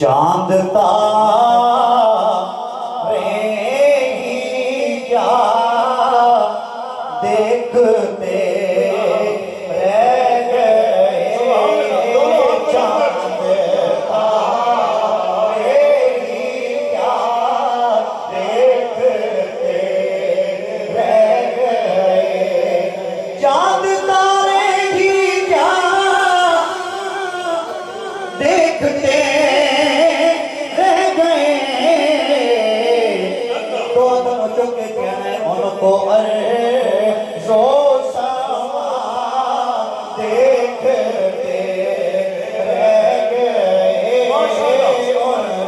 چاند تارے ہی کیا دیکھتے رہ گئے، چاند تارے ہی کیا دیکھتے رہ گئے، چاند تارے ہی کیا دیکھتے کو عرض و سما دیکھتے رہ گئے، ان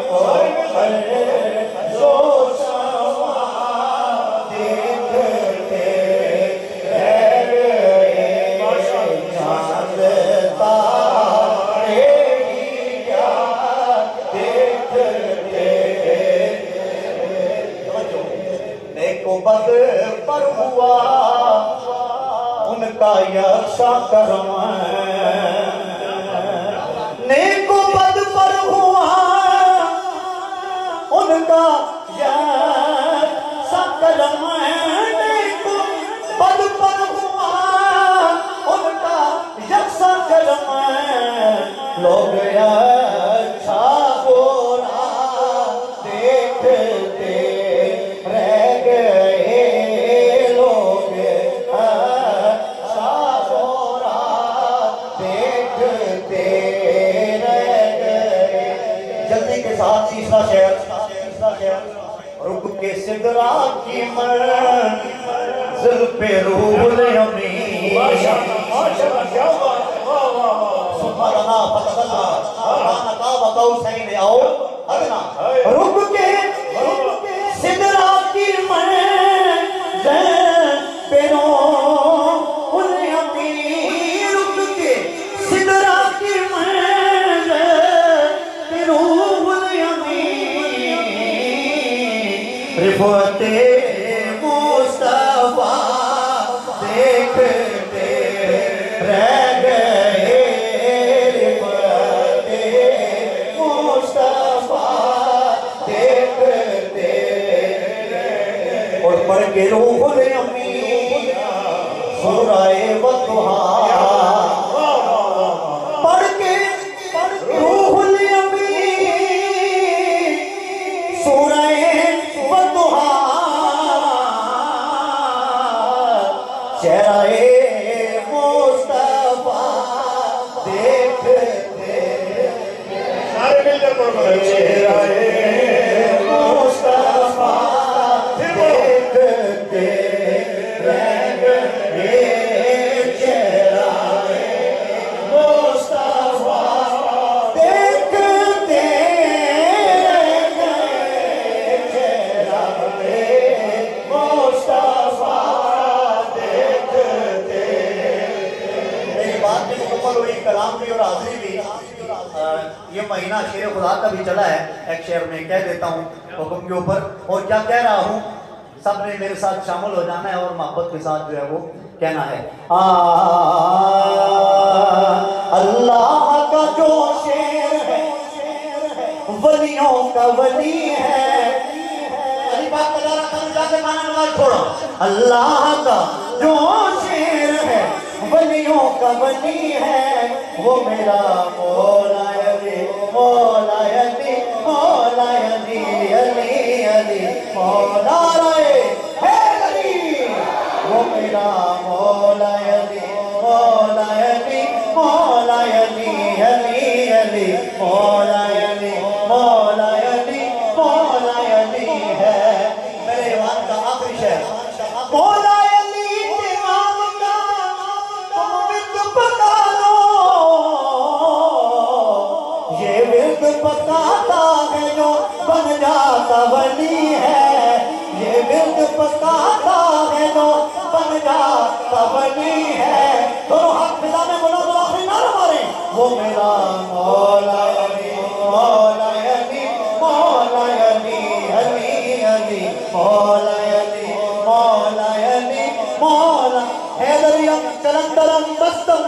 کو عرض و سما دیکھتے رہ گئے، چاند تارے ہی کیا دیکھتے، نیک و بد پر ہوا ان کا یکساں کرم، نیک و بد پر ہوا ان کا یکساں کرم، نیک و بد پر ہوا ان کا یکساں کرم، لوگ اچھا برا دیکھتے رہ گئے، لوگ اچھا برا دیکھتے رہ گئے۔ جلدی کے ساتھ تیسرا شعر، رک کے سدرا کی منزل پہ روح الامین، سبحان اللہ فتح اللہ سبحانکا وقوسین او ادنا، رک کے سدرا کی منزل پہ روح الامین، رک کے سدرا کی منزل پہ روح الامین، رفعت مصطفیٰ دیکھتے رہ گئے، رفعت مصطفیٰ دیکھتے اور پڑھ کے روح الامین سورہ والضحیٰ، پڑھ کے روح الامین سورہ والضحیٰ، چہرہ مصطفیٰ دیکھتے، سارے مل کر پڑھ رہے ہیں، چہرہ مصطفیٰ دیکھتے رہ گئے، چہرہ مصطفیٰ دیکھتے رہ گئے، چہرہ مصطفیٰ دیکھتے۔ میری بات بھی مکمل ہوئی، کلام بھی اور حاضری بھی۔ یہ مہینہ شیر خدا کا بھی چلا ہے، ایک شعر میں کہہ دیتا ہوں حکم کے اوپر، اور کیا کہہ رہا ہوں سب نے میرے ساتھ شامل ہو جانا ہے اور محبت کے ساتھ جو ہے وہ کہنا ہے۔ اللہ کا جو شیر ہے ولیوں کا ولی ہے، علی پاک کا دارہ کرو جا کے مانا نواز چھوڑو، اللہ کا جو شیر ہے ولیوں کا ولی ہے، وہ میرا مولا علی، مولا علی، مولا علی، علی علی مولا رہے ہے علی، وہ میرا مولا علی، مولا علی، مولا علی، علی علی مولا علی، مولا علی، مولا علی ہے۔ میرے ایوان کا آخری شعر، مولا علی امام کا تم ورد پکارو، یہ ورد پکاتا ہے جو بن جاتا ولی ہے، یہ ورد پکاتا ہے جو بن جاتا ولی ہے، دونوں ہاتھ فضا میں بلند و آخری نعرہ ماریں، وہ میرا مولا علی، مولا علی، مولا علی، علی علی مولا علی، مولا علی، مولا حیدریم چلندرم بستم